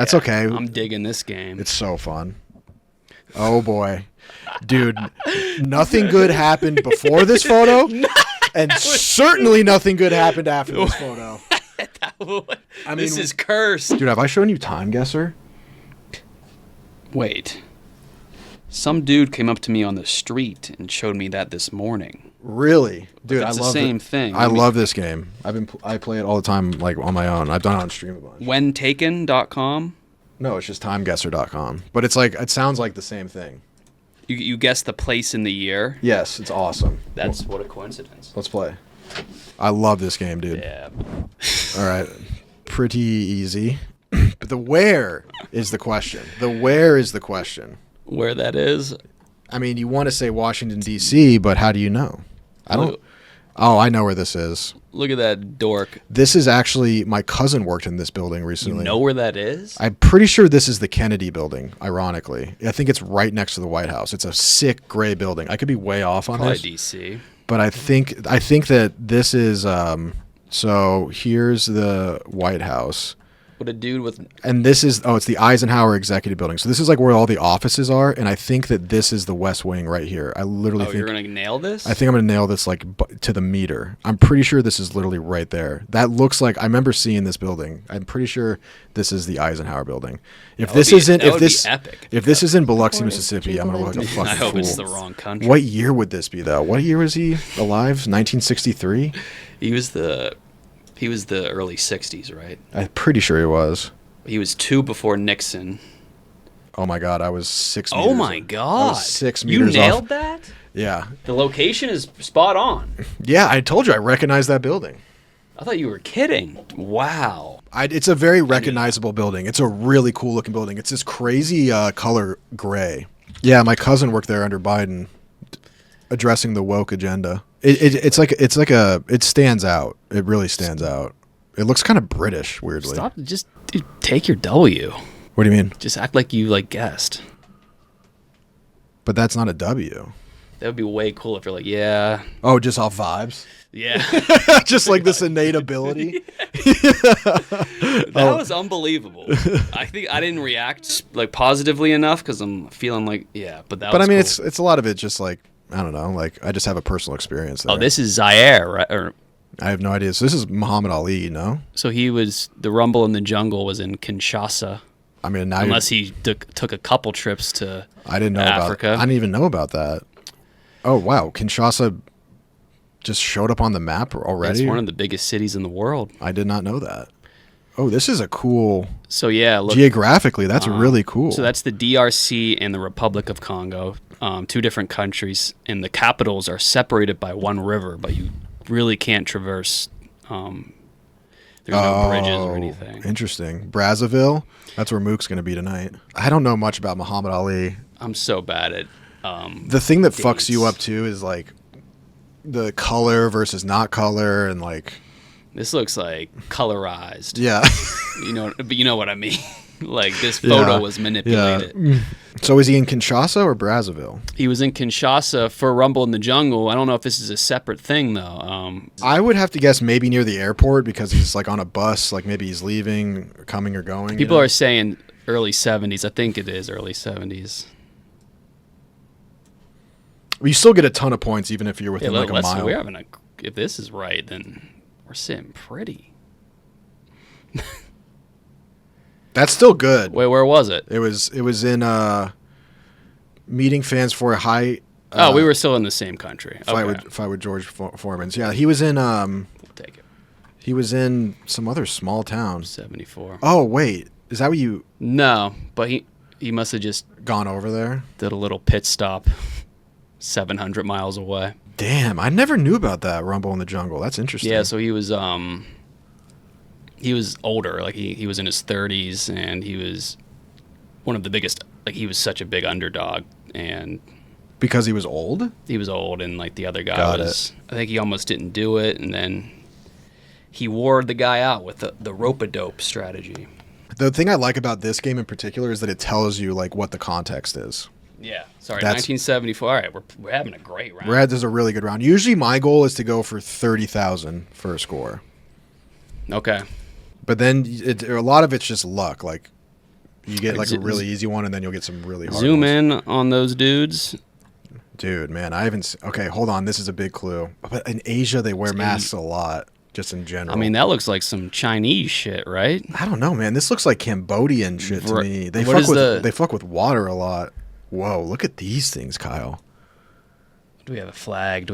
That's okay. I'm digging this game. It's so fun. Oh, boy. Dude, nothing good happened before this photo, and certainly nothing good happened after this photo. I mean, this is cursed. Dude, have I shown you TimeGuessr? Wait. Some dude came up to me on the street and showed me that this morning. Really? Dude, It's I the love same thing. I love this game. I play it all the time, like on my own. I've done it on stream a bunch. Whentaken.com? No, it's just timeguessr.com. But it's like, it sounds like the same thing. You guess the place in the year? Yes, it's awesome. That's what a coincidence. Let's play. I love this game, dude. Yeah. All right. Pretty easy. But the where is the question. The where is the question. Where that is? I mean, you want to say Washington, D.C., but how do you know? I don't. Oh, I know where this is. Look at that dork. This is actually, my cousin worked in this building recently. You know where that is? I'm pretty sure this is the Kennedy building, ironically. I think it's right next to the White House. It's a sick gray building. I could be way off on Probably this. D.C. But I think that this is, so here's the White House. What a dude with... And this is, it's the Eisenhower Executive Building. So this is like where all the offices are, and I think that this is the West Wing right here. I literally think... you're going to nail this? I think I'm going to nail this like to the meter. I'm pretty sure this is literally right there. That looks like... I remember seeing this building. I'm pretty sure this is the Eisenhower Building. If this isn't... If this... epic. If this is in Biloxi, Mississippi, I'm going to look like a fucking I hope fool. it's the wrong country. What year would this be, though? What year was he alive? 1963? He was the early 60s, right? I'm pretty sure he was. He was 2 before Nixon. Oh my God, I was 6 meters. Oh my God. I was 6 meters You nailed off. that? Yeah. The location is spot on. Yeah, I told you I recognize that building. I thought you were kidding. Wow. It's a very recognizable building. It's a really cool looking building. It's this crazy color gray. Yeah, my cousin worked there under Biden, addressing the woke agenda. It stands out. It really stands out. It looks kind of British, weirdly. Stop. Just dude, take your W. What do you mean? Just act like you guessed. But that's not a W. That would be way cool if you're like, yeah. Oh, just off vibes? Yeah. Just like this innate ability? That was unbelievable. I think I didn't react like positively enough because I'm feeling like, yeah. But that was I mean, cool. it's a lot of it just like, I don't know, like I just have a personal experience there. Oh, this is Zaire, right? Or, I have no idea. So this is Muhammad Ali, no? so the Rumble in the Jungle was in Kinshasa. I mean, now Unless he took a couple trips to I didn't know Africa. I didn't even know about that. Oh, wow. Kinshasa just showed up on the map already? It's one of the biggest cities in the world. I did not know that. Oh, this is a cool... So, yeah. Look, geographically, that's really cool. So that's the DRC and the Republic of Congo, 2 different countries, and the capitals are separated by one river, but you really can't traverse. There's no bridges or anything. Interesting. Brazzaville? That's where Mook's going to be tonight. I don't know much about Muhammad Ali. I'm so bad at the thing that dates. fucks you up, too, is like the color versus not color and like... This looks like colorized. Yeah. But you know what I mean. Like this photo was manipulated. Yeah. So is he in Kinshasa or Brazzaville? He was in Kinshasa for Rumble in the Jungle. I don't know if this is a separate thing though. I would have to guess maybe near the airport because he's like on a bus, like maybe he's leaving, or coming or going. People are saying early 70s. I think it is early 70s. Well, you still get a ton of points even if you're within like a mile. If this is right, then we're sitting pretty. That's still good. Wait, where was it? It was in meeting fans for a high. We were still in the same country. Fight with George Foreman's. Yeah, he was in. We'll take it. He was in some other small town. 74. Oh wait, is that what you? No, but he must have just gone over there. Did a little pit stop, 700 miles away. Damn, I never knew about that Rumble in the Jungle. That's interesting. Yeah, so he was older, like he was in his 30s, and he was one of the biggest. Like he was such a big underdog, and because he was old. He was old, and like the other guy was. I think he almost didn't do it, and then he wore the guy out with the rope-a-dope strategy. The thing I like about this game in particular is that it tells you like what the context is. Yeah, sorry, 1974. All right, we're having a great round. This is a really good round. Usually my goal is to go for 30,000 for a score. Okay. But then a lot of it's just luck. Like You get like a really easy one, and then you'll get some really hard Zoom ones. in on those dudes. Dude, man, I haven't. Okay, hold on. This is a big clue. But in Asia, they wear masks a lot, just in general. I mean, that looks like some Chinese shit, right? I don't know, man. This looks like Cambodian shit to me. They fuck with water a lot. Whoa, look at these things, Kyle. Do we have a flag?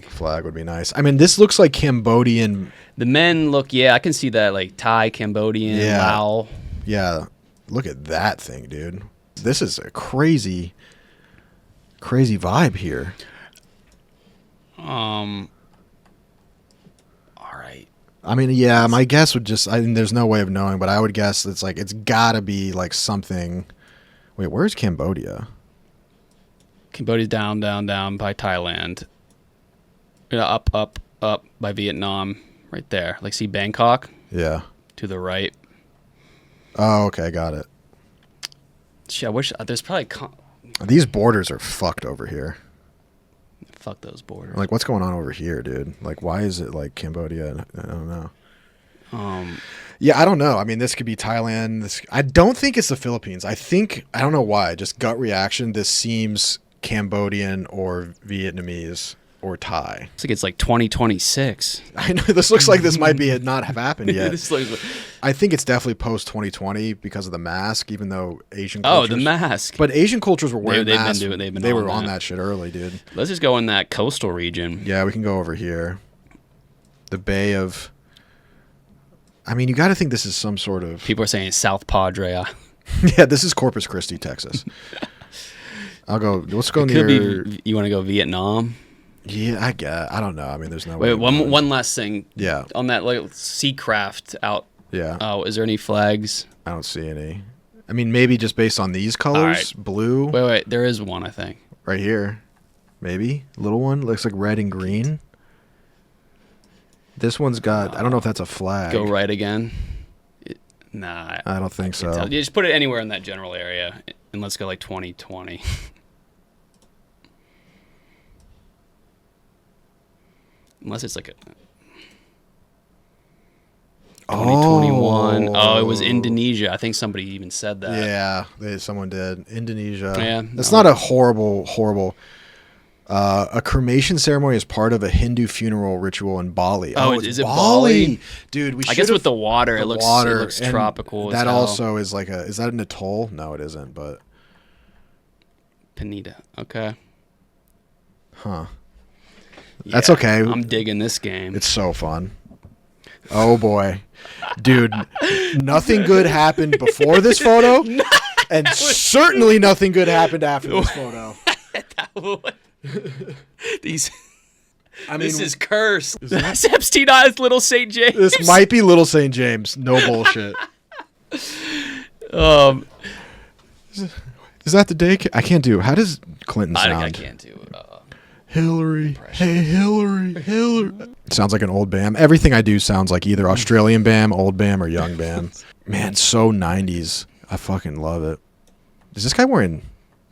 Flag would be nice. I mean, this looks like Cambodian. The men look, yeah, I can see that, like Thai, Cambodian, Lao. Yeah, look at that thing, dude. This is a crazy vibe here. All right. I mean, yeah, my guess would just, I mean, there's no way of knowing, but I would guess it's like, it's gotta be like something. Wait, where's Cambodia? Cambodia's down by Thailand. Up by Vietnam, right there. Like, see Bangkok? Yeah. To the right. Oh, okay, got it. Shit, I wish, there's probably, These borders are fucked over here. fuck those borders. Like, what's going on over here, dude? Like, why is it like Cambodia? I don't know. Yeah, I don't know. I mean, this could be Thailand. I don't think it's the Philippines. I don't know why. Just gut reaction. This seems Cambodian or Vietnamese or Thai. It's like it's like 2026. I know this looks like this might be not have happened yet. This looks like, I think it's definitely post 2020 because of the mask. Even though Asian oh, cultures, the mask. but Asian cultures were wearing masks. They were on that shit early, dude. Let's just go in that coastal region. Yeah, we can go over here. The Bay of. I mean, you got to think this is some sort of. People are saying South Padre. Yeah, this is Corpus Christi, Texas. I'll go. Let's go near. You want to go Vietnam? Yeah, I don't know. I mean, there's no. Wait, one last thing. Yeah. On that like sea craft out. Yeah. Oh, is there any flags? I don't see any. I mean, maybe just based on these colors, right. Blue. Wait, there is one, I think. Right here, maybe little one looks like red and green. This one's got. I don't know if that's a flag. Go right again. Nah. I don't think so. You just put it anywhere in that general area, and let's go like 2020. Unless it's like a 2021. Oh, it was Indonesia. I think somebody even said that. Yeah, someone did. Indonesia. Yeah, that's not a horrible. A cremation ceremony is part of a Hindu funeral ritual in Bali. Oh, is it Bali? Dude, I guess with the water, it looks tropical. That also is like is that an atoll? No, it isn't, but. Penida. Okay. Huh. Yeah, that's okay. I'm digging this game. It's so fun. Oh boy. Dude, nothing good happened before this photo, and certainly nothing good happened after this photo. These. I mean, this is cursed. That's Epstein Island, Little St. James. This might be Little St. James. No bullshit. Is that the day? I can't do. How does Clinton sound? I can't do. Hillary. Impression. Hey, Hillary. Sounds like an old Bam. Everything I do sounds like either Australian Bam, old Bam, or young Bam. Man, so 90s. I fucking love it. Is this guy wearing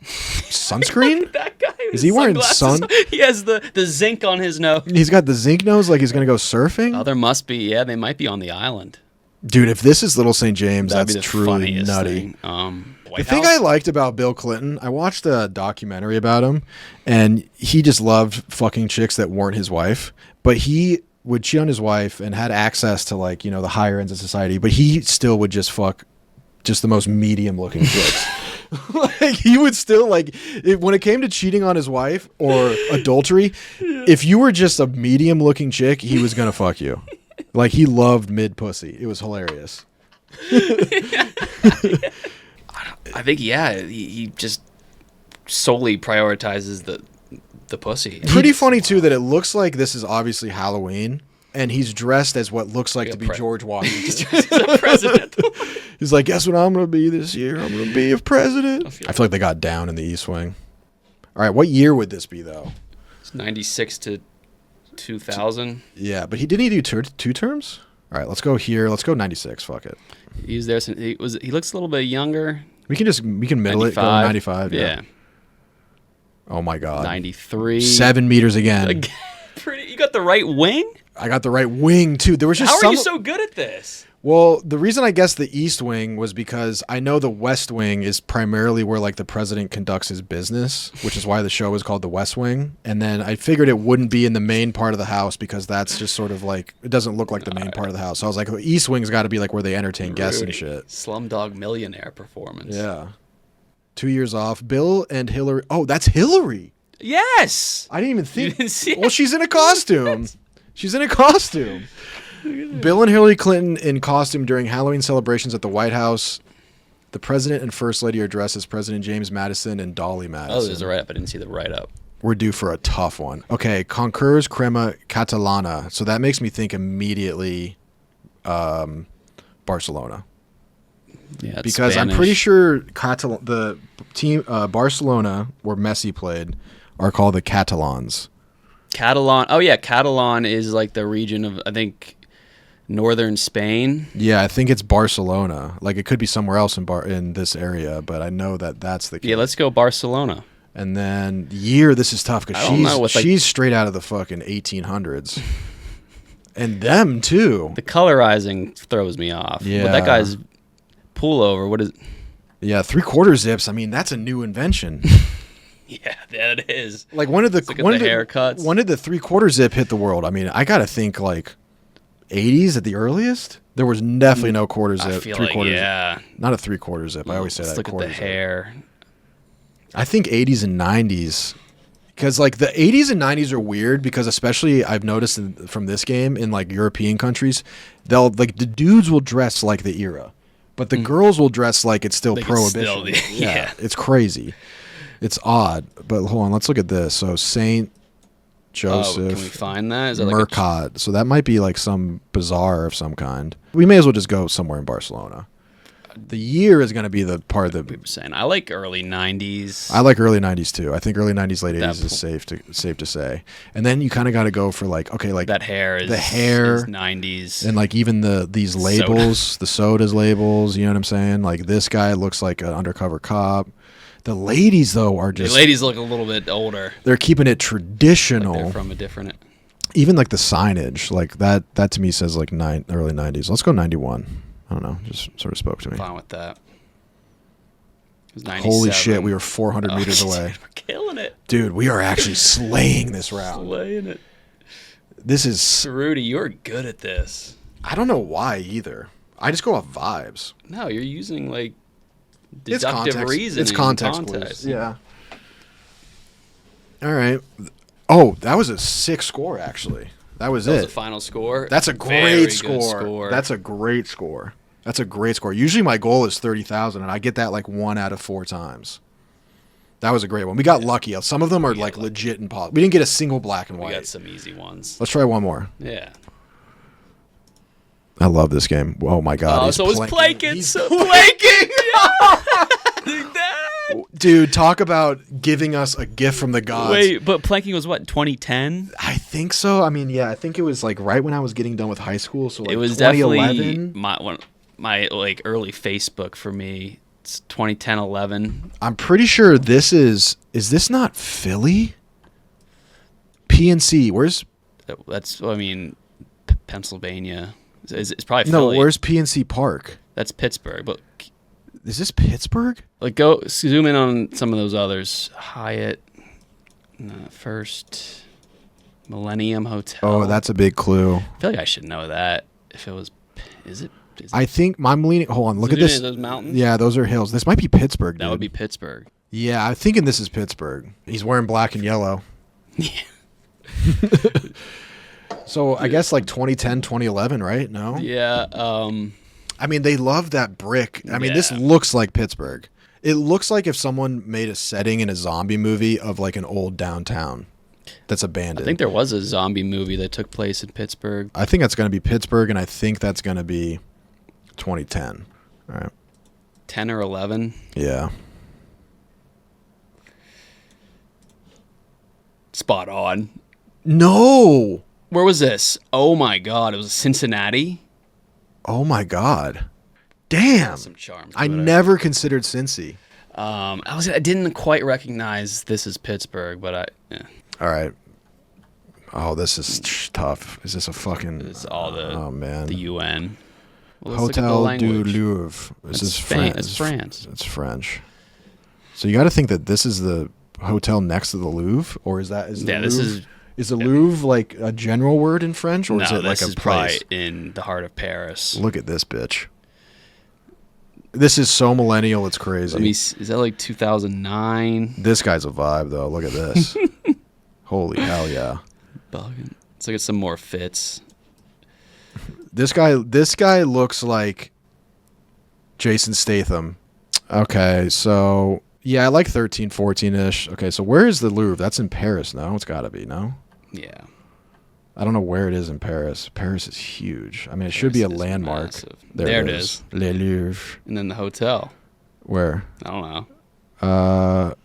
sunscreen? That guy. Is he wearing sun? He has the zinc on his nose. He's got the zinc nose like he's going to go surfing? Oh, there must be. Yeah, they might be on the island. Dude, if this is Little St. James, That'd that's truly nutty. Thing. The thing I liked about Bill Clinton, I watched a documentary about him, and he just loved fucking chicks that weren't his wife, but he would cheat on his wife and had access to like, the higher ends of society, but he still would just fuck just the most medium looking chicks. Like he would still when it came to cheating on his wife or adultery, if you were just a medium looking chick, he was going to fuck you. Like he loved mid pussy. It was hilarious. I think he just solely prioritizes the pussy. Pretty funny too that it looks like this is obviously Halloween, and he's dressed as what looks like to be George Washington. He's dressed as a president. He's like, guess what I'm going to be this year? I'm going to be a president. I feel like they got down in the East Wing. All right, what year would this be though? It's 96 to 2000. Yeah, but he do two terms. All right, let's go here. Let's go 96. Fuck it. He was there since he looks a little bit younger. We can middle 95. It. Go 95. Yeah. Oh my God. 93. 7 meters again. You got the right wing? I got the right wing too. There was just How are you so good at this? Well, the reason I guessed the East Wing was because I know the West Wing is primarily where like the president conducts his business, which is why the show is called the West Wing. And then I figured it wouldn't be in the main part of the house because that's just sort of like, it doesn't look like the main part of the house. So I was like, the East Wing's got to be like where they entertain guests and shit. Slumdog Millionaire performance. Yeah. 2 years off. Bill and Hillary. Oh, that's Hillary. Yes. I didn't even think. You didn't see Well, it? she's in a costume. She's in a costume. Bill and Hillary Clinton in costume during Halloween celebrations at the White House. The president and first lady are dressed as President James Madison and Dolly Madison. Oh, there's a write-up. I didn't see the write-up. We're due for a tough one. Okay, Concurs Crema Catalana. So that makes me think immediately Barcelona. Yeah, it's Because Spanish. I'm pretty sure the team Barcelona, where Messi played, are called the Catalans. Catalan. Oh, yeah. Catalan is like the region of, I think, northern Spain. Yeah, I think it's Barcelona. Like it could be somewhere else in this area, but I know that that's the case. Yeah, let's go Barcelona. And then year, this is tough because I don't know what, like- she's straight out of the fucking 1800s. And them too. The colorizing throws me off. Yeah. But that guy's pullover, what is... Yeah, 3/4 zips. I mean, that's a new invention. Yeah, that is. Like when did the Look at the haircuts. When did the 3/4 zip hit the world? I mean, I gotta think like 80s at the earliest. There was definitely no quarter zip. I feel like, yeah. Not a 3/4 zip. I always say Let's that. look at quarter the zip. hair. I think 80s and 90s. Because like the 80s and 90s are weird because especially I've noticed from this game in like European countries, they'll like the dudes will dress like the era, but the girls will dress like it's still Like it's prohibition. still- yeah. It's crazy. It's odd. But hold on, let's look at this. So Saint Joseph. Oh, can we find that? Is that like a... Mercat. So that might be like some bazaar of some kind. We may as well just go somewhere in Barcelona. The year is going to be the part that We were saying. I like early 90s. I like early 90s too. I think early 90s, late That 80s is safe to say. And then you kind of got to go for like, okay, like that hair is, the hair is 90s. and like even these labels, the sodas labels, you know what I'm saying? Like this guy looks like an undercover cop. The ladies though are The just ladies look a little bit older. they're keeping it Like traditional. they're from a different... Even like the signage, like that to me says like early 90s. Let's go 91. I don't know, just sort of spoke to me. Fine with that. It was 97. Holy shit, we were 400 Oh, meters dude, away. We're killing it. Dude, we are actually slaying this round. Slaying it. This is So, Rudy, you're good at this. I don't know why either. I just go off vibes. No, you're using like It's deductive context. reasoning. It's context clues. Yeah. All right. Oh, that was a sick score actually. That was That was it. the final score. That's a Very great good score. That's a great score. That's a great score. Usually my goal is 30,000 and I get that like 1 out of 4 times. That was a great one. We got lucky. Some of them are like legit and We didn't get a single black and We white. got some easy ones. Let's try one more. Yeah. I love this game. Oh my god. Oh, he's so it's planking. Planking. He's So planking. Dude, talk about giving us a gift from the gods. Wait, but planking was what, 2010? I think so. I mean, yeah, I think it was like right when I was getting done with high school. So like It was 2011. definitely my like early Facebook for me. It's 2010, 11. I'm pretty sure this is this not Philly? PNC. Where's That's, I mean, Pennsylvania. It's probably no? Philly. Where's PNC Park? That's Pittsburgh. But Is this Pittsburgh? like, go zoom in on some of those others. Hyatt, First, Millennium Hotel. Oh, that's a big clue. I feel like I should know that. If it was, is it? I think I'm leaning. Hold on, look Is at it this. any of those mountains? Yeah, those are hills. This might be Pittsburgh. That dude. would be Pittsburgh. Yeah, I'm thinking this is Pittsburgh. He's wearing black and yellow. Yeah. So I guess like 2010, 2011, right? No. Yeah. I mean, they love that brick. I mean, this Yeah. looks like Pittsburgh. It looks like if someone made a setting in a zombie movie of like an old downtown that's abandoned. I think there was a zombie movie that took place in Pittsburgh. I think that's going to be Pittsburgh, and I think that's going to be 2010. All right. 10 or 11. Yeah. Spot on. No. Where was this? Oh my God! It was Cincinnati. Oh my God. Damn. Some charms. I never considered Cincy. I didn't quite recognize this as Pittsburgh, but yeah. All right. Oh, this is tough. Is this a fucking? It's all the Oh man. the UN. Well, let's look at the Hotel language. du Louvre. This That's is Spain. France. It's France. It's French. So you got to think that this is the hotel next to the Louvre, or is the Yeah, Louvre, this is. is the Louvre like a general word in French, or No, is it like this a is probably place? in the heart of Paris. Look at this bitch. This is so millennial, it's crazy. Let me. Is that like 2009? This guy's a vibe, though. Look at this. Holy hell, yeah. Bugging. Let's look at some more fits. This guy looks like Jason Statham. Okay, so yeah, I like 13, 14-ish. Okay, so where is the Louvre? That's in Paris, no? It's got to be, no? Yeah. I don't know where it is in Paris. Paris is huge. I mean, it should be a Paris is landmark. massive. There it is. Le Louvre. And then the hotel. Where? I don't know.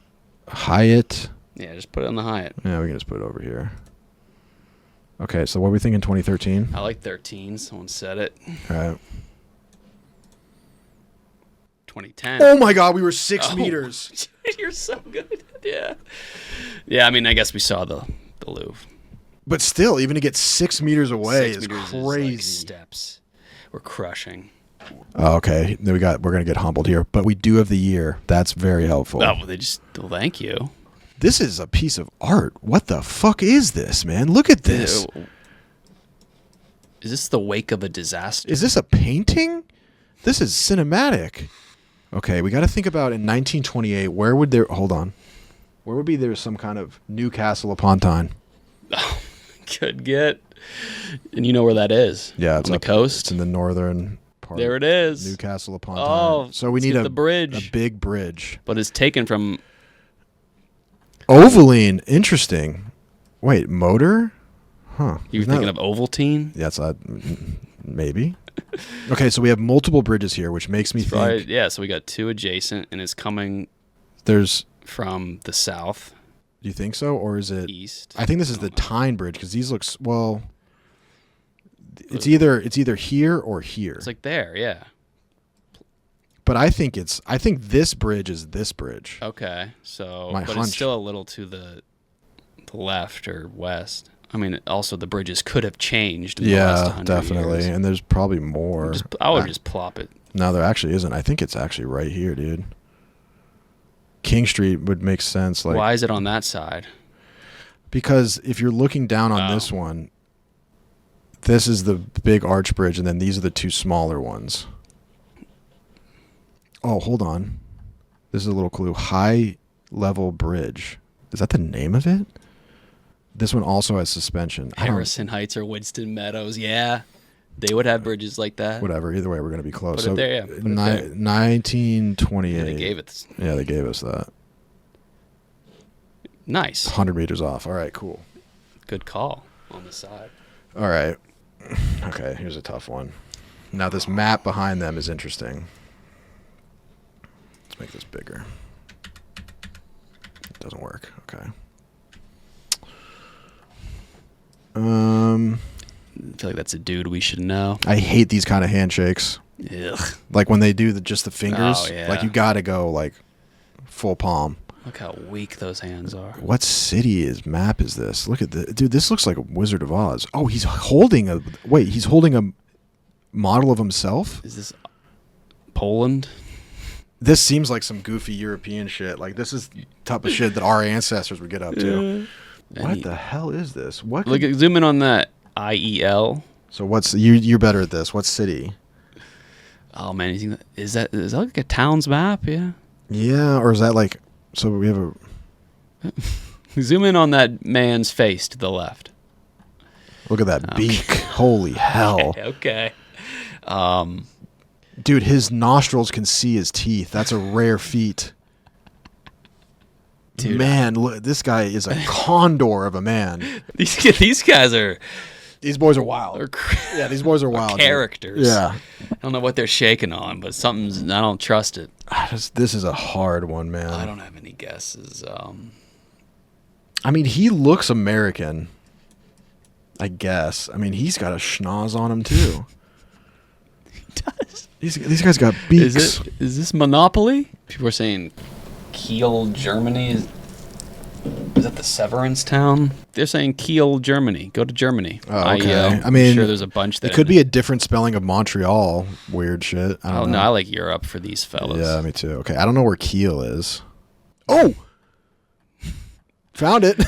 Hyatt. Yeah, just put it on the Hyatt. Yeah, we can just put it over here. Okay, so what are we thinking, 2013? I like 13. Someone said it. All right. 2010. Oh my God, we were 6 Oh. meters. You're so good. Yeah. Yeah, I mean, I guess we saw the Louvre. But still, even to get 6 meters away 6 is meters crazy. Is like steps. We're crushing. Oh, okay, then we're gonna get humbled here, but we do have the year. That's very helpful. Oh, well, thank you. This is a piece of art. What the fuck is this, man? Look at this. Is this the wake of a disaster? Is this a painting? This is cinematic. Okay, we got to think about in 1928. Where would there? Hold on. Where would be there some kind of Newcastle upon Tyne? Oh, could get. And you know where that is? Yeah, it's on the coast. It's in the northern part. There it is. Newcastle upon Oh, Tyne. So we let's need get a the bridge. a big bridge. But it's taken from. Ovaline, interesting. Wait, motor? Huh. You were thinking of Ovaltine? Yes, maybe. Okay, so we have multiple bridges here, which makes me think Right. Yeah. So we got two adjacent, and it's coming there's. from the south, Do you think so, or is it? east. I think this is don't the know. Tyne Bridge because these looks well. It's either here or here. It's like there. Yeah. But I think this bridge is this bridge. Okay. So, My but hunch. it's still a little to the left or west. I mean, also the bridges could have changed. In the last Yeah, 100 definitely. years. And there's probably more. I would just plop it. No, there actually isn't. I think it's actually right here, dude. King Street would make sense. Like, Why is it on that side? because if you're looking down on Oh. this one, this is the big arch bridge, and then these are the two smaller ones. Oh, hold on. This is a little clue. High level bridge. Is that the name of it? This one also has suspension. I don't- Harrison Heights or Winston Meadows. Yeah. They would have bridges like that. Whatever. Either way, we're going to be close. Put it So, there, yeah. Put it there. 1928. Yeah, they gave it. Yeah, they gave us that. Nice. 100 meters off. All right, cool. Good call on the side. All right. Okay, here's a tough one. Now, this map behind them is interesting. Let's make this bigger. It doesn't work. Okay. I feel like that's a dude we should know. I hate these kind of handshakes. Ugh. Like when they do just the fingers. Oh, yeah. Like you got to go like full palm. Look how weak those hands are. What map is this? Look at this. Dude, this looks like a Wizard of Oz. Oh, he's holding a model of himself? Is this Poland? This seems like some goofy European shit. Like this is the type of shit that our ancestors would get up to. What the hell is this? What? Look at zoom in on that IEL. So what's you're better at this? What city? Oh man, you think is that like a town's map? Yeah. Yeah, or is that like so we have a Zoom in on that man's face to the left. look at that beak. Holy hell. Okay. Dude, his nostrils can see his teeth. That's a rare feat. Dude, man, look, this guy is a condor of a man. These guys are These boys are wild. Yeah, these boys are wild. characters. Yeah. I don't know what they're shaking on, but something's. I don't trust it. This is a hard one, man. I don't have any guesses. I mean, he looks American. I guess. I mean, he's got a schnoz on him too. He does. These guys got beaks. Is this Monopoly? People are saying Kiel, Germany. Is that the Severance town? They're saying Kiel, Germany. Go to Germany. Oh, okay. I'm sure there's a bunch that it could be a different spelling of Montreal. Weird shit. I don't know. No, I like Europe for these fellas. Yeah, me too. Okay, I don't know where Kiel is. Oh, found it.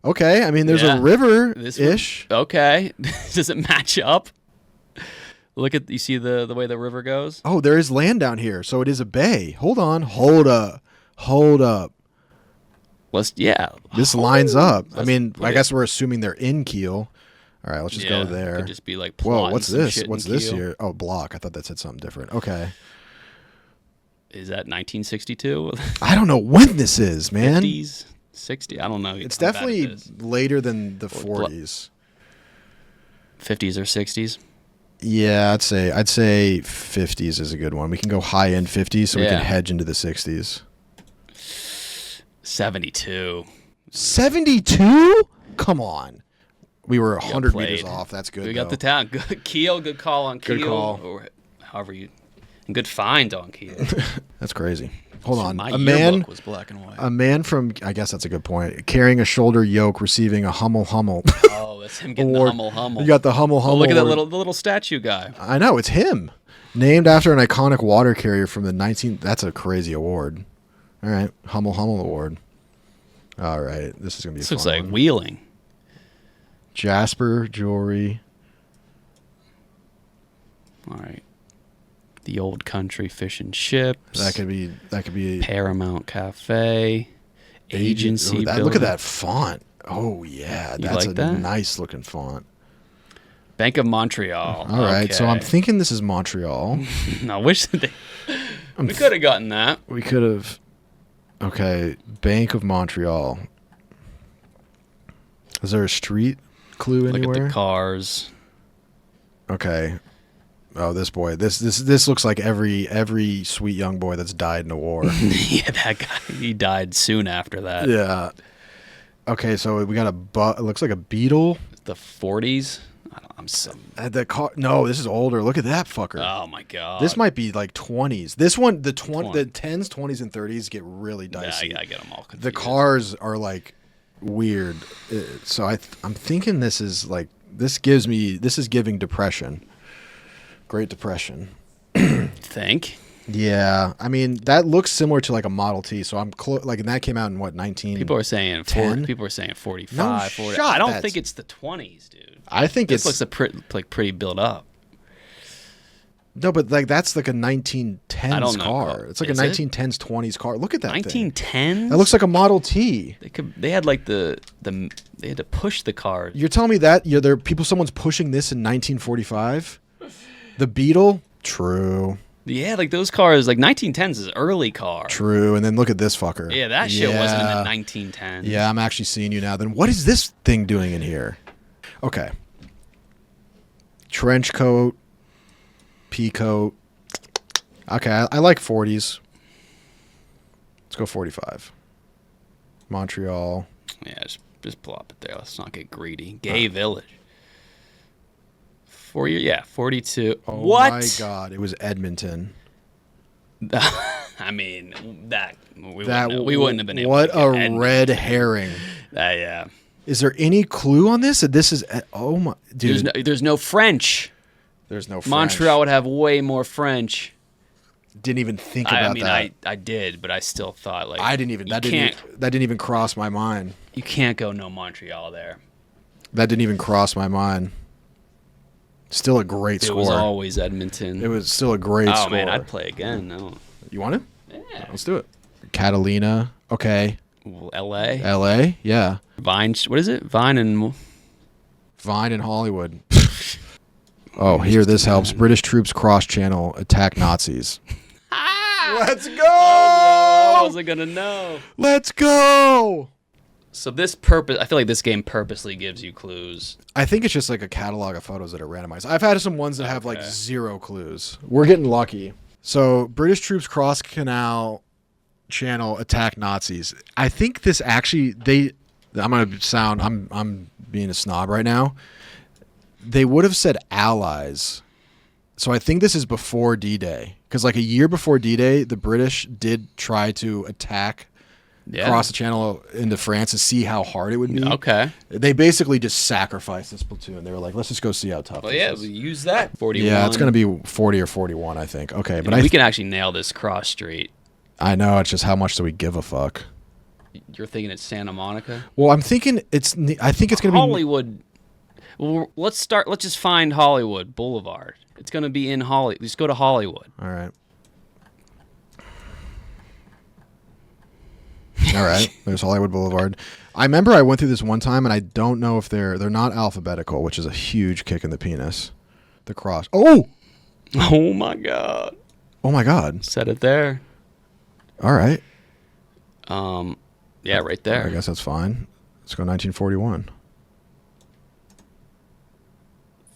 Okay, I mean, there's a river-ish. Okay, does it match up? Look at, you see the way the river goes? Oh, there is land down here, so it is a bay. Hold on, hold up. This lines up. I mean, I guess we're assuming they're in Kiel. All right, let's just go there. It could just be like, whoa, what's this? What's this here? Oh, block. I thought that said something different. Okay. Is that 1962? I don't know when this is, man. 50s, 60s. I don't know. It's definitely later than the 40s. 50s or 60s. Yeah, I'd say 50s is a good one. We can go high end 50s, so we can hedge into the 60s. 72. 72? Come on. We were 100 meters off. That's good. We got the town. Good Kiel. Good call on Kiel. Good call. Or however you. And good find on Kiel. That's crazy. Hold on. My yearbook was black and white. A man from, I guess that's a good point, carrying a shoulder yoke, receiving a Hummel. Oh, that's him getting the Hummel. You got the Hummel. Oh, look at that little statue guy. I know, it's him. Named after an iconic water carrier from the 19th. That's a crazy award. All right, Hummel Award. All right, this is going to be This fun. looks like wheeling. Jasper Jewelry. All right. The Old Country Fish and Chips. That could be Paramount Cafe. Agency. Look at that font. Oh yeah, that's like a nice looking font. Bank of Montreal. All right, so I'm thinking this is Montreal. I wish that we could have gotten that. We could have. Okay, Bank of Montreal. Is there a street clue anywhere? Look at the cars. Okay. Oh, this boy. This looks like every sweet young boy that's died in a war. Yeah, that guy. He died soon after that. Yeah. Okay, so we got it looks like a beetle. The 40s. The car. No, this is older. Look at that fucker. Oh my god. This might be like 20s. This one, the 10s, 20s, and 30s get really dicey. Yeah, I get them all confused. The cars are like weird. So I'm thinking this is giving depression. Great Depression. Think? Yeah, I mean that looks similar to like a Model T. So I'm and that came out in what 19? People are saying 10? People are saying 45. No 40. shot, I don't think it's the 20s, dude. I think this looks pretty built up. No, but like that's like a 1910s car. It's like is a 1910s 20s car. Look at that 1910s? thing. That looks like a Model T. They had like they had to push the car. You're telling me that someone's pushing this in 1945? The Beetle? True. Yeah, like those cars, like 1910s is early car. True, and then look at this fucker. Yeah, that shit wasn't in the 1910s. Yeah, I'm actually seeing you now. Then what is this thing doing in here? Okay. Trench coat, pea coat. Okay, I like 40s. Let's go 45. Montreal. Yeah, just plop it there. Let's not get greedy. Gay Village. 42. Oh what? my God, it was Edmonton. I mean, we wouldn't have been able to get Edmonton. Red herring. Yeah. Is there any clue on this? This is my dude. There's no French. There's no French. Montreal would have way more French. Didn't even think about that. I did, but I still thought like I didn't even that didn't even cross my mind. You can't go no Montreal there. That didn't even cross my mind. Still a great score. It was always Edmonton. It was still a great score. Oh man, I'd play again. No. You want to? Yeah. Let's do it. Catalina. Okay. L.A. L.A. Yeah. Vine. What is it? Vine and Hollywood. Oh, here this helps. British troops cross channel attack Nazis. Let's go! I wasn't gonna know. Let's go! So I feel like this game purposely gives you clues. I think it's just like a catalog of photos that are randomized. I've had some ones that have like zero clues. We're getting lucky. So British troops cross canal channel attack Nazis. I think this actually I'm being a snob right now. They would have said allies. So I think this is before D-Day. Because like a year before D-Day, the British did try to attack cross the channel into France to see how hard it would be. Okay. They basically just sacrificed this platoon. They were like, let's just go see how tough this is. We use that. 41. Yeah, it's going to be 40 or 41, I think. Okay, but we can actually nail this cross street. I know, it's just how much do we give a fuck? You're thinking it's Santa Monica? Well, I'm thinking I think it's going to be Hollywood. Well, let's just find Hollywood Boulevard. It's going to be in Hollywood. Just go to Hollywood. All right. All right, there's Hollywood Boulevard. I remember I went through this one time, and I don't know if they're not alphabetical, which is a huge kick in the penis. The cross. Oh! Oh, my God. Oh, my God. Set it there. All right. Yeah, right there. I guess that's fine. Let's go 1941.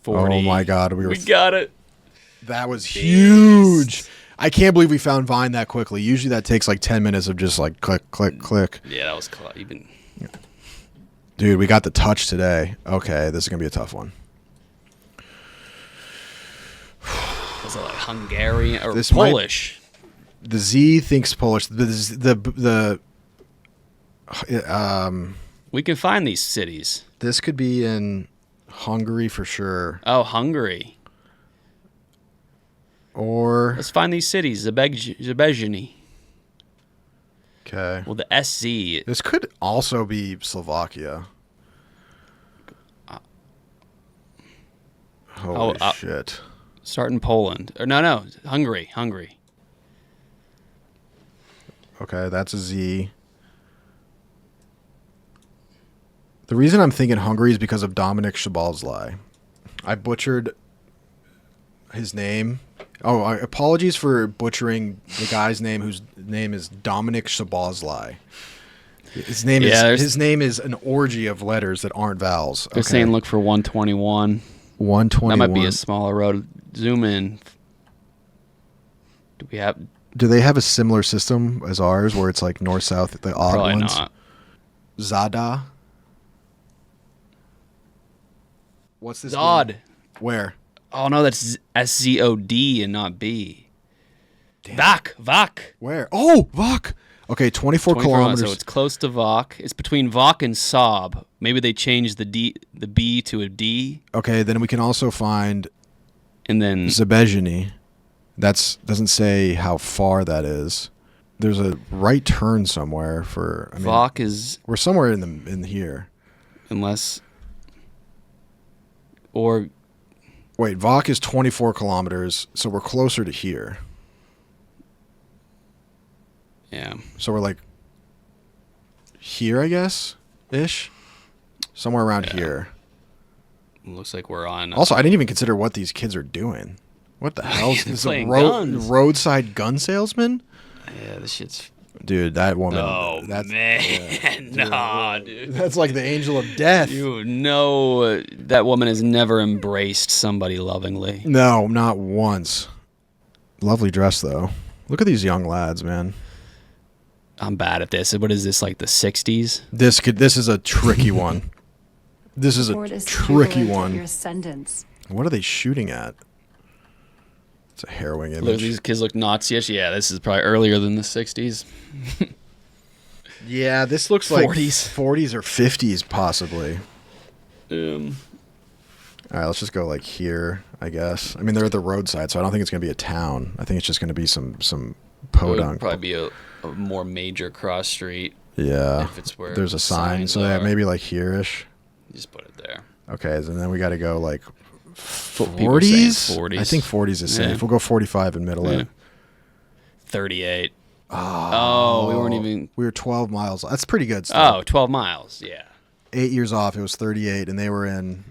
40. Oh, my God. We got it. That was huge. I can't believe we found Vine that quickly. Usually that takes like 10 minutes of just like click, click, click. Yeah, that was Dude, we got the touch today. Okay, this is going to be a tough one. Was it like Hungarian or This Polish? The Z thinks Polish. We can find these cities. This could be in Hungary for sure. Oh, Hungary. Or Let's find these cities. Zebezheny. okay. Well, the SZ. This could also be Slovakia. Holy shit. Start in Poland. Or no, Hungary. Okay, that's a Z. The reason I'm thinking Hungary is because of Dominic Szoboszlai. I butchered his name. Oh, apologies for butchering the guy's name whose name is Dominic Szoboszlai. His name is an orgy of letters that aren't vowels. They're saying look for 121. 121. That might be a smaller road. Zoom in. Do they have a similar system as ours where it's like north south, the odd Probably ones? not. Zada. What's this? Zod. Where? Oh no, that's SZOD and not B. Vak. Where? Oh, Vok. Okay, 24 kilometers. So it's close to Vok. It's between Vok and Sob. Maybe they changed the B to a D. Okay, then we can also find and then Zebezheny. Doesn't say how far that is. There's a right turn somewhere for. I mean, Vok is. We're somewhere in here. Unless. Or. Wait, Vok is 24 kilometers, so we're closer to here. Yeah. So we're like here, I guess, ish. Somewhere around here. Looks like we're on. Also, I didn't even consider what these kids are doing. What the hell? Is this a guns. roadside gun salesman? Yeah, this shit's. Dude, that woman. Oh, man. Yeah, nah, dude. That's like the angel of death. You know that woman has never embraced somebody lovingly. No, not once. Lovely dress, though. Look at these young lads, man. I'm bad at this. What is this, like the 60s? This is a tricky one. This is a tricky one. Your ascendants. What are they shooting at? It's a harrowing image. Look, these kids look Nazi-ish. Yeah, this is probably earlier than the 60s. Yeah, this looks 40s. like 40s or 50s, possibly. All right, let's just go like here, I guess. I mean, they're at the roadside, so I don't think it's going to be a town. I think it's just going to be some podunk. Probably be a more major cross street. Yeah. If it's where there's a sign, so yeah, maybe like here-ish. Just put it there. Okay, and then we got to go like 40s? 40s. I think 40s is safe. We'll go 45 and middle it. 38. Oh, we weren't even. We were 12 miles. That's pretty good stuff. stuff. Oh, 12 miles. Yeah. 8 years off. It was 38, and they were in.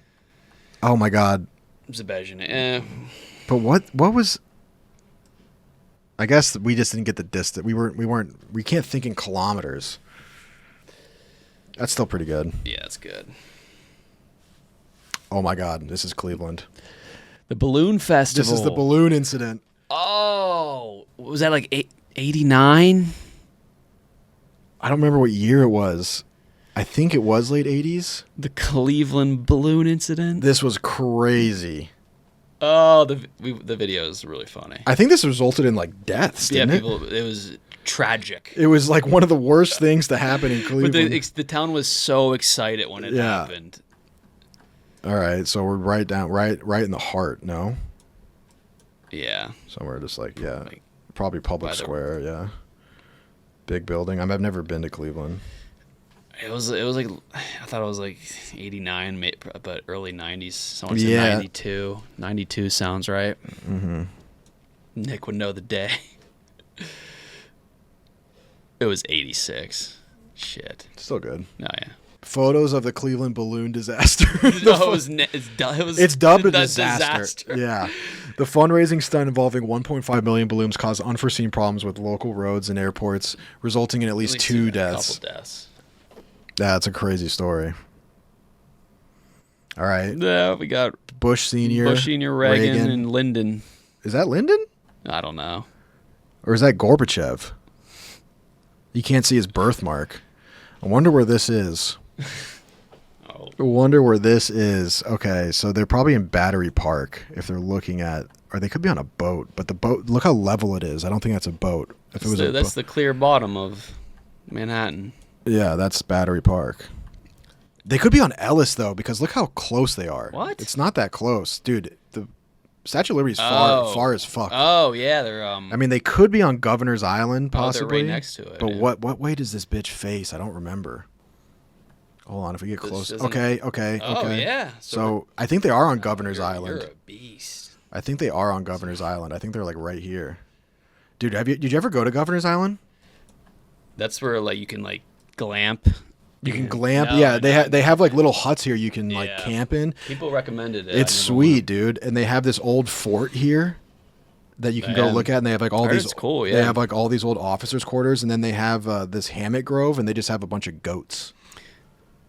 Oh my God. Zebezheny. But what was? I guess we just didn't get the distance. We can't think in kilometers. That's still pretty good. Yeah, that's good. Oh my God, this is Cleveland. The balloon festival. This is the balloon incident. Oh, was that like 89? I don't remember what year it was. I think it was late 80s. The Cleveland balloon incident. This was crazy. Oh, the video is really funny. I think this resulted in like deaths. Didn't it? It was tragic. It was like one of the worst things to happen in Cleveland. But the town was so excited when it happened. All right, so we're right in the heart. No. Yeah. Somewhere just like probably Public Square. Yeah. Big building. I've never been to Cleveland. It was like I thought it was like 89, but early 90s. Someone said 92. 92 sounds right. Mm-hmm. Nick would know the day. It was 86. Shit. Still good. Oh yeah. Photos of the Cleveland balloon disaster. It's dubbed a disaster. Yeah. The fundraising stunt involving 1.5 million balloons caused unforeseen problems with local roads and airports, resulting in at least 2 deaths. A couple deaths. That's a crazy story. All right. Yeah, we got Bush Sr., Reagan, and Lyndon. Is that Lyndon? I don't know. Or is that Gorbachev? You can't see his birthmark. I wonder where this is. I wonder where this is. Okay, so they're probably in Battery Park if they're looking at, or they could be on a boat. But the boat, look how level it is. I don't think that's a boat. If it was that's the clear bottom of Manhattan. Yeah, that's Battery Park. They could be on Ellis though, because look how close they are. What? It's not that close, dude. The Statue of Liberty is far as fuck. Oh yeah, they're. I mean, they could be on Governor's Island, possibly. They're right next to it. But what way does this bitch face? I don't remember. Hold on, if we get close. Okay. Oh yeah. So I think they are on Governor's Island. You're a beast. I think they are on Governor's Island. I think they're like right here. Dude, did you ever go to Governor's Island? That's where like you can like glamp. You can glamp. No, they have like little huts here you can like camp in. People recommended it. It's sweet, dude. And they have this old fort here that you can go look at, and they have like all these. It's cool. Yeah. They have like all these old officers' quarters, and then they have this hammock grove, and they just have a bunch of goats.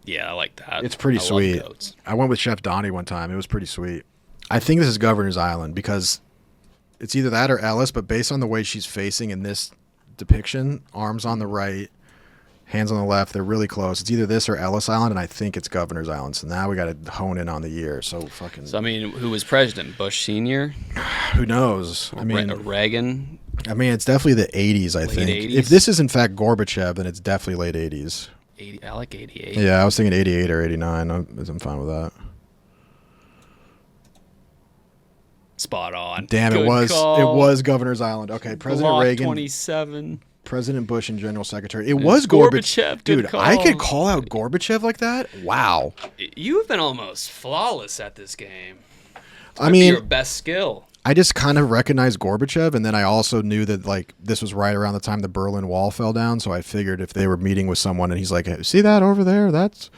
Yeah, I like that. It's pretty sweet. Love goats. I went with Chef Donnie one time. It was pretty sweet. I think this is Governor's Island because it's either that or Ellis, but based on the way she's facing in this depiction, arms on the right, hands on the left, they're really close. It's either this or Ellis Island, and I think it's Governor's Island. So now we got to hone in on the year. So I mean, who was president? Bush Sr.? Who knows? I mean, Reagan? I mean, it's definitely the 80s, I think. 80s? If this is in fact Gorbachev, then it's definitely late 80s. I like 88. Yeah, I was thinking 88 or 89. I'm fine with that. Spot on. Damn, Good it was call. It was Governor's Island. Okay, President Block Reagan, 27. President Bush, and General Secretary. It was Gorbachev. Dude, call. I could call out Gorbachev like that. Wow. You've been almost flawless at this game. I mean, your best skill. I just kind of recognized Gorbachev, and then I also knew that like this was right around the time the Berlin Wall fell down. So I figured if they were meeting with someone, and he's like, hey, "See that over there? That's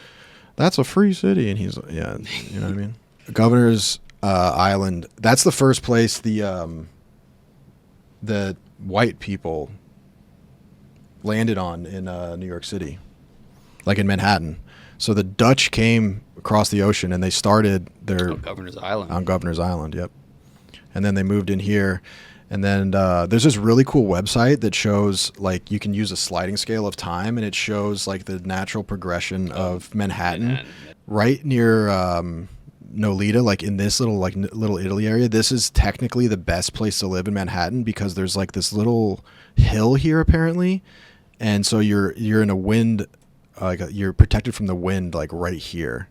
a free city," and he's yeah, you know what I mean. Governor's Island. That's the first place the white people landed on in New York City, like in Manhattan. So the Dutch came across the ocean and they started their Governor's Island. On Governor's Island, yep. And then they moved in here, and then there's this really cool website that shows like you can use a sliding scale of time, and it shows like the natural progression of Manhattan. Right near Nolita, like in this little Italy area. This is technically the best place to live in Manhattan because there's like this little hill here apparently, and so you're in a wind, like you're protected from the wind like right here.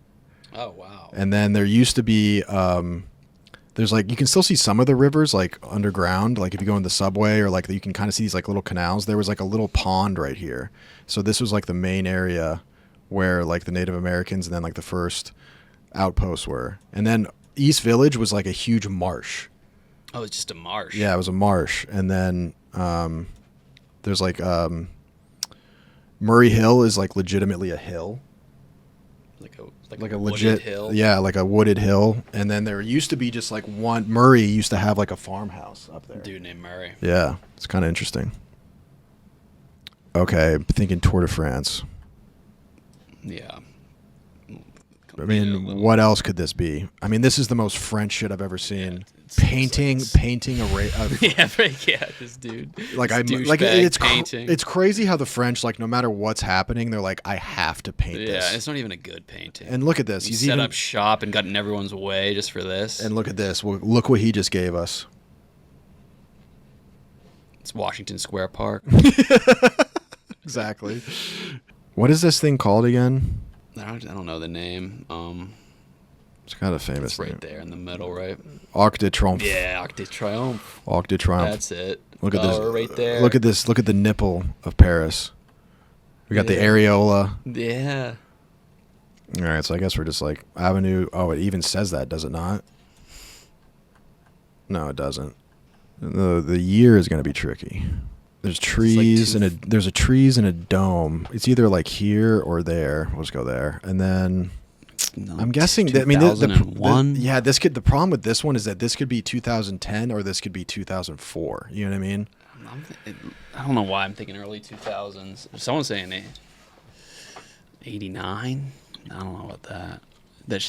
Oh wow! And then there used to be there's like you can still see some of the rivers like underground, like if you go in the subway, or like you can kind of see these like little canals. There was like a little pond right here, so this was like the main area where like the Native Americans and then like the first outposts were. And then East Village was like a huge marsh. Oh, it's just a marsh. Yeah, it was a marsh. And then there's like Murray Hill is like legitimately a hill. Like a legit hill. Yeah, like a wooded hill. And then there used to be just like one. Murray used to have like a farmhouse up there. Dude named Murray. Yeah, it's kind of interesting. Okay, I'm thinking Tour de France. Yeah. I mean, what else could this be? I mean, this is the most French shit I've ever seen. Painting a yeah, this dude. It's crazy how the French, like, no matter what's happening, they're like, I have to paint this. Yeah, it's not even a good painting. And look at this. He's set up shop and got in everyone's way just for this. And look at this. Well, look what he just gave us. It's Washington Square Park. Exactly. What is this thing called again? I don't know the name. It's got a famous It's right name. there in the middle, right? Arc de Triomphe. Yeah, Arc de Triomphe. Arc de Triomphe. That's it. Look at this. Right there. Look at this. Look at the nipple of Paris. We got the areola. Yeah. All right, so I guess we're just like Avenue. Oh, it even says that, does it not? No, it doesn't. The year is going to be tricky. There's trees and there's a trees and a dome. It's either like here or there. We'll just go there, and then No, I'm guessing that. I mean, the this could. The problem with this one is that this could be 2010 or this could be 2004. You know what I mean? I don't know why I'm thinking early 2000s. Someone's saying 89. I don't know about that.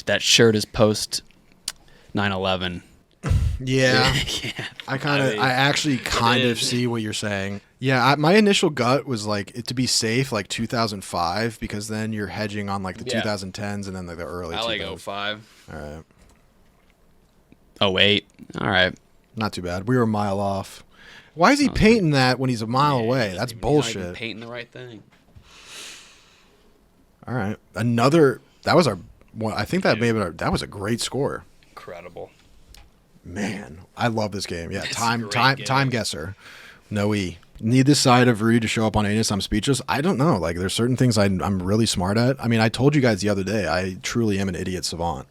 That shirt is post 9/11. Yeah. Yeah. I actually kind of see what you're saying. Yeah, my initial gut was like it to be safe, like 2005, because then you're hedging on like the 2010s and then like the early. I like 2000s. 05. All right. 08. All right. Not too bad. We were a mile off. Why is he painting that when he's a mile away? That's bullshit. Not even painting the right thing. All right. Another. That was our. Well, I think that that was a great score. Incredible. Man, I love this game. Yeah, It's a time great game. guesser. No E. Need this side of Rudy to show up on Anus. I'm speechless. I don't know. Like, there's certain things I'm really smart at. I mean, I told you guys the other day, I truly am an idiot savant.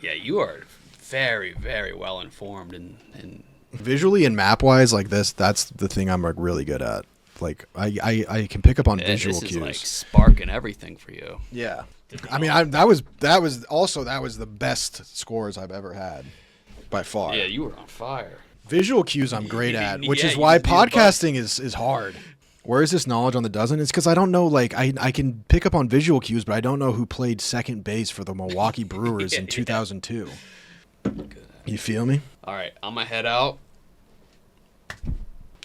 Yeah, you are very, very well informed and Visually and map wise, like this, that's the thing I'm like really good at. Like, I can pick up on visual this cues. is like sparking everything for you. Yeah. I mean, that was the best scores I've ever had, by far. Yeah, you were on fire. Visual cues I'm great at, which Yeah, is why you need a podcasting is hard. Where is this knowledge on the dozen? It's because I don't know, like, I can pick up on visual cues, but I don't know who played second base for the Milwaukee Brewers in 2002. You feel me? All right, I'm going to head out.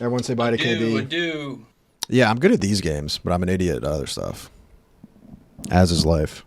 Everyone say bye to KD. Adieu. Yeah, I'm good at these games, but I'm an idiot at other stuff. As is life.